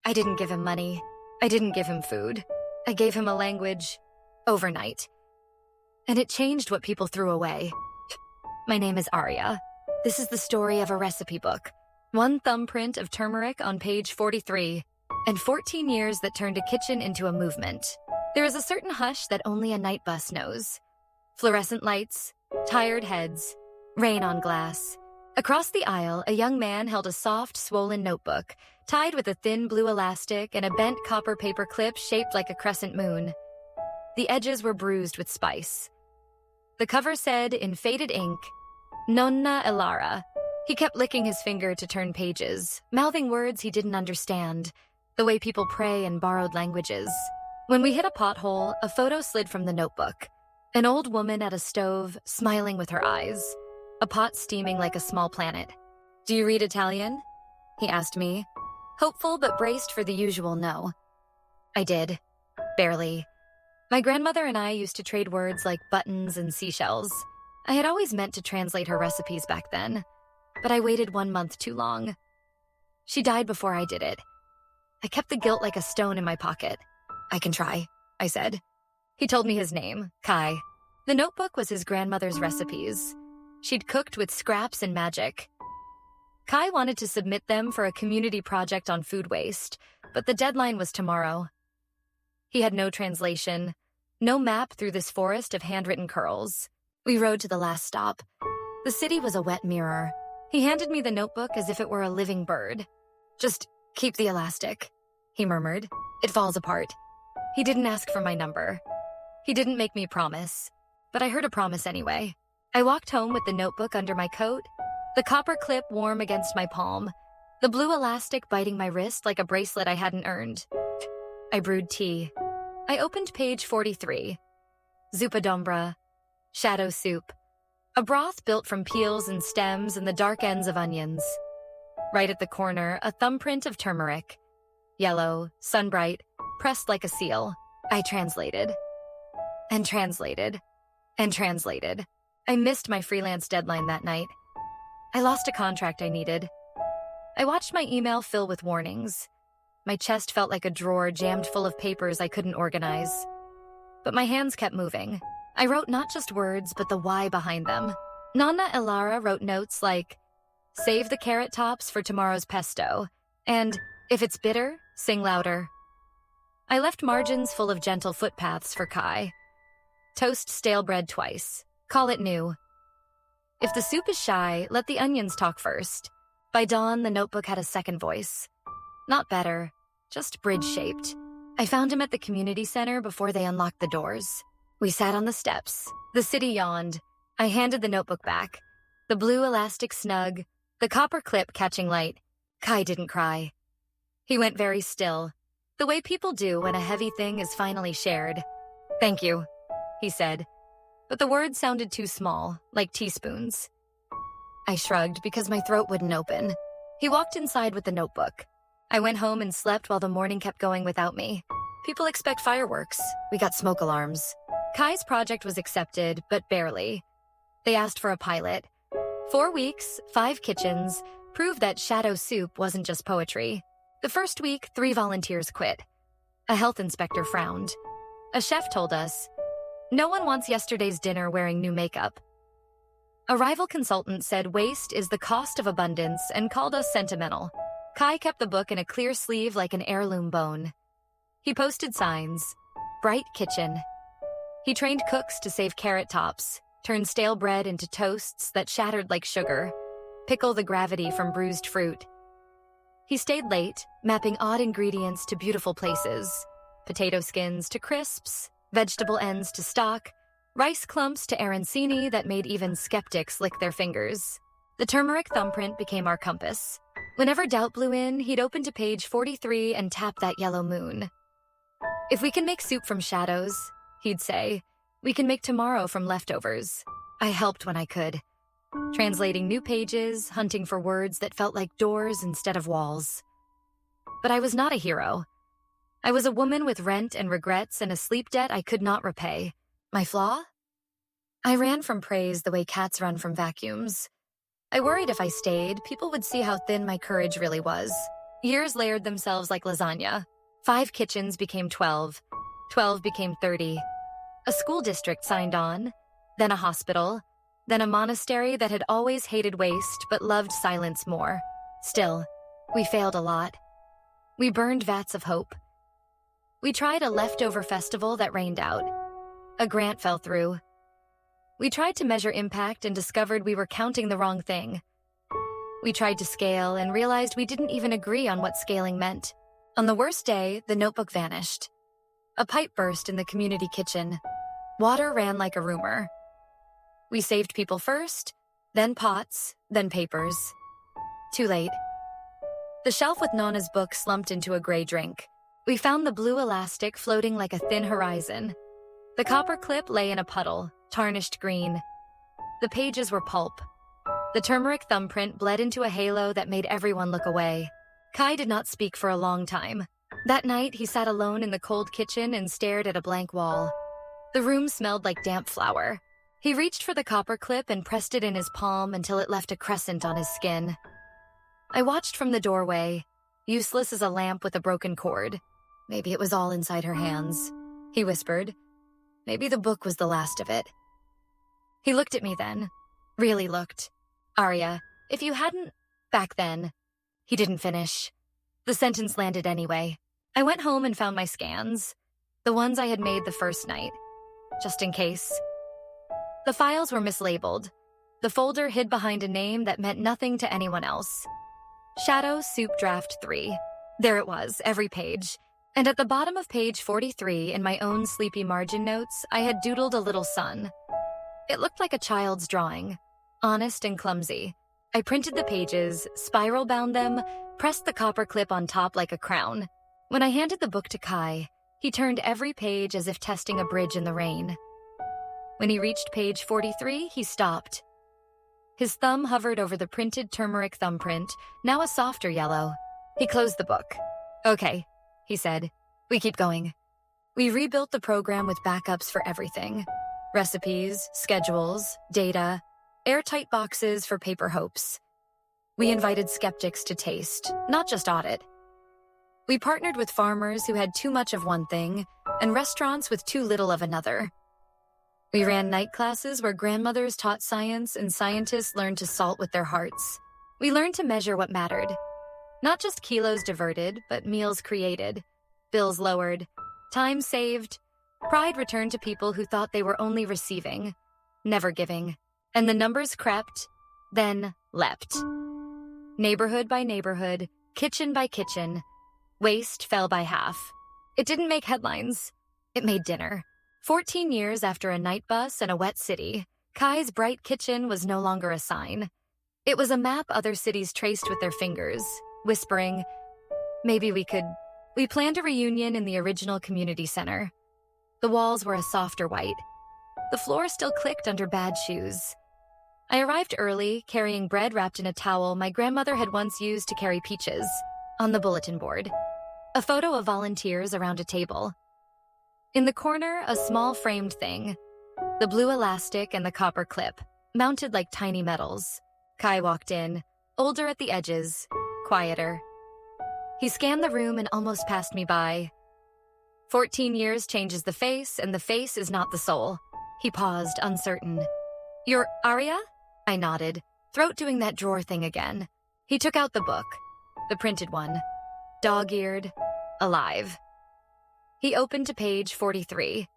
I didn't give him money. I didn't give him food. I gave him a language overnight. And it changed what people threw away. My name is Aria. This is the story of a recipe book. One thumbprint of turmeric on page 43, and 14 years that turned a kitchen into a movement. There is a certain hush that only a night bus knows. Fluorescent lights, tired heads, rain on glass. Across the aisle, a young man held a soft, swollen notebook, tied with a thin blue elastic and a bent copper paper clip shaped like a crescent moon. The edges were bruised with spice. The cover said, in faded ink, Nonna Elara. He kept licking his finger to turn pages, mouthing words he didn't understand, the way people pray in borrowed languages. When we hit a pothole, a photo slid from the notebook. An old woman at a stove, smiling with her eyes. A pot steaming like a small planet. "Do you read Italian?" he asked me, hopeful but braced for the usual no. I did. Barely. My grandmother and I used to trade words like buttons and seashells. I had always meant to translate her recipes back then, but I waited 1 month too long. She died before I did it. I kept the guilt like a stone in my pocket. "I can try," I said. He told me his name, Kai. The notebook was his grandmother's recipes. She'd cooked with scraps and magic. Kai wanted to submit them for a community project on food waste, but the deadline was tomorrow. He had no translation, no map through this forest of handwritten curls. We rode to the last stop. The city was a wet mirror. He handed me the notebook as if it were a living bird. "Just keep the elastic," he murmured. "It falls apart." He didn't ask for my number. He didn't make me promise, but I heard a promise anyway. I walked home with the notebook under my coat, the copper clip warm against my palm, the blue elastic biting my wrist like a bracelet I hadn't earned. I brewed tea. I opened page 43. Zuppa d'ombra, shadow soup, a broth built from peels and stems and the dark ends of onions. Right at the corner, a thumbprint of turmeric. Yellow, sunbright, pressed like a seal. I translated. And translated. And translated. I missed my freelance deadline that night. I lost a contract I needed. I watched my email fill with warnings. My chest felt like a drawer jammed full of papers I couldn't organize. But my hands kept moving. I wrote not just words, but the why behind them. Nonna Elara wrote notes like, "Save the carrot tops for tomorrow's pesto," and "If it's bitter, sing louder." I left margins full of gentle footpaths for Kai. Toast stale bread twice. Call it new. If the soup is shy, let the onions talk first. By dawn, the notebook had a second voice. Not better, just bridge-shaped. I found him at the community center before they unlocked the doors. We sat on the steps. The city yawned. I handed the notebook back. The blue elastic snug, the copper clip catching light. Kai didn't cry. He went very still, the way people do when a heavy thing is finally shared. "Thank you," he said. But the words sounded too small, like teaspoons. I shrugged because my throat wouldn't open. He walked inside with the notebook. I went home and slept while the morning kept going without me. People expect fireworks. We got smoke alarms. Kai's project was accepted, but barely. They asked for a pilot. 4 weeks, 5 kitchens, proved that shadow soup wasn't just poetry. The first week, 3 volunteers quit. A health inspector frowned. A chef told us, "No one wants yesterday's dinner wearing new makeup." A rival consultant said waste is the cost of abundance and called us sentimental. Kai kept the book in a clear sleeve like an heirloom bone. He posted signs. Bright kitchen. He trained cooks to save carrot tops, turn stale bread into toasts that shattered like sugar, pickle the gravity from bruised fruit. He stayed late, mapping odd ingredients to beautiful places. Potato skins to crisps, vegetable ends to stock, rice clumps to arancini that made even skeptics lick their fingers. The turmeric thumbprint became our compass. Whenever doubt blew in, he'd open to page 43 and tap that yellow moon. "If we can make soup from shadows," he'd say, "we can make tomorrow from leftovers." I helped when I could, translating new pages, hunting for words that felt like doors instead of walls. But I was not a hero. I was a woman with rent and regrets and a sleep debt I could not repay. My flaw? I ran from praise the way cats run from vacuums. I worried if I stayed, people would see how thin my courage really was. Years layered themselves like lasagna. 5 kitchens became 12. 12 became 30. A school district signed on, then a hospital, then a monastery that had always hated waste but loved silence more. Still, we failed a lot. We burned vats of hope. We tried a leftover festival that rained out. A grant fell through. We tried to measure impact and discovered we were counting the wrong thing. We tried to scale and realized we didn't even agree on what scaling meant. On the worst day, the notebook vanished. A pipe burst in the community kitchen. Water ran like a rumor. We saved people first, then pots, then papers. Too late. The shelf with Nana's book slumped into a gray drink. We found the blue elastic floating like a thin horizon. The copper clip lay in a puddle, tarnished green. The pages were pulp. The turmeric thumbprint bled into a halo that made everyone look away. Kai did not speak for a long time. That night, he sat alone in the cold kitchen and stared at a blank wall. The room smelled like damp flour. He reached for the copper clip and pressed it in his palm until it left a crescent on his skin. I watched from the doorway, useless as a lamp with a broken cord. Maybe it was all inside her hands, he whispered. Maybe the book was the last of it. He looked at me then. Really looked. Aria, if you hadn't... Back then. He didn't finish. The sentence landed anyway. I went home and found my scans. The ones I had made the first night. Just in case. The files were mislabeled. The folder hid behind a name that meant nothing to anyone else. Shadow Soup Draft 3. There it was, every page. And at the bottom of page 43, in my own sleepy margin notes, I had doodled a little sun. It looked like a child's drawing, honest and clumsy. I printed the pages, spiral bound them, pressed the copper clip on top like a crown. When I handed the book to Kai, he turned every page as if testing a bridge in the rain. When he reached page 43, he stopped. His thumb hovered over the printed turmeric thumbprint, now a softer yellow. He closed the book. Okay, he said. We keep going. We rebuilt the program with backups for everything. Recipes, schedules, data, airtight boxes for paper hopes. We invited skeptics to taste, not just audit. We partnered with farmers who had too much of one thing and restaurants with too little of another. We ran night classes where grandmothers taught science and scientists learned to salt with their hearts. We learned to measure what mattered. Not just kilos diverted, but meals created, bills lowered, time saved, pride returned to people who thought they were only receiving, never giving. And the numbers crept, then leapt. Neighborhood by neighborhood, kitchen by kitchen, waste fell by half. It didn't make headlines. It made dinner. 14 years after a night bus and a wet city, Kai's bright kitchen was no longer a sign. It was a map other cities traced with their fingers, whispering, maybe we could... We planned a reunion in the original community center. The walls were a softer white. The floor still clicked under bad shoes. I arrived early, carrying bread wrapped in a towel my grandmother had once used to carry peaches, on the bulletin board. A photo of volunteers around a table. In the corner, a small framed thing. The blue elastic and the copper clip, mounted like tiny medals. Kai walked in, older at the edges, quieter. He scanned the room and almost passed me by. 14 years changes the face, and the face is not the soul. He paused, uncertain. You're Aria? I nodded, throat doing that drawer thing again. He took out the book, the printed one. Dog-eared, alive. He opened to page 43.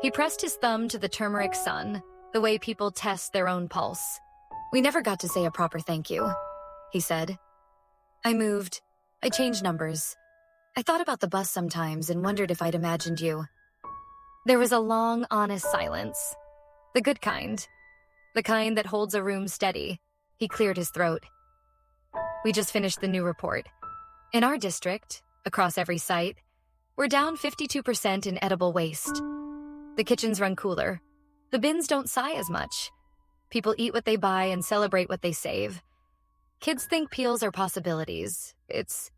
He pressed his thumb to the turmeric sun, the way people test their own pulse. We never got to say a proper thank you, he said. I moved. I changed numbers. I thought about the bus sometimes and wondered if I'd imagined you. There was a long, honest silence. The good kind. The kind that holds a room steady. He cleared his throat. We just finished the new report. In our district, across every site, we're down 52% in edible waste. The kitchens run cooler. The bins don't sigh as much. People eat what they buy and celebrate what they save. Kids think peels are possibilities. It's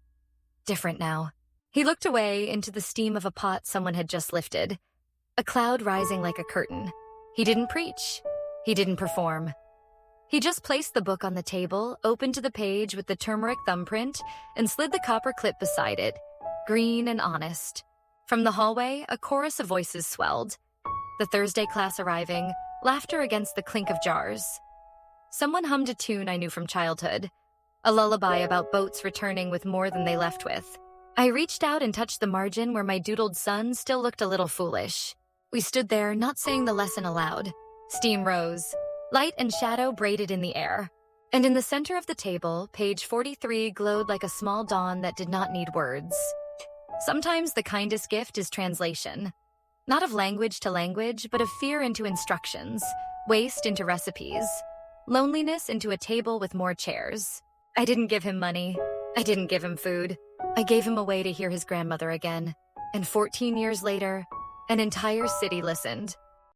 different now. He looked away into the steam of a pot someone had just lifted. A cloud rising like a curtain. He didn't preach. He didn't perform. He just placed the book on the table, opened to the page with the turmeric thumbprint, and slid the copper clip beside it, green and honest. From the hallway, a chorus of voices swelled. The Thursday class arriving, laughter against the clink of jars. Someone hummed a tune I knew from childhood, a lullaby about boats returning with more than they left with. I reached out and touched the margin where my doodled sun still looked a little foolish. We stood there, not saying the lesson aloud. Steam rose. Light and shadow braided in the air. And in the center of the table, page 43 glowed like a small dawn that did not need words. Sometimes the kindest gift is translation. Not of language to language, but of fear into instructions, waste into recipes, loneliness into a table with more chairs. I didn't give him money. I didn't give him food. I gave him a way to hear his grandmother again. And 14 years later, an entire city listened.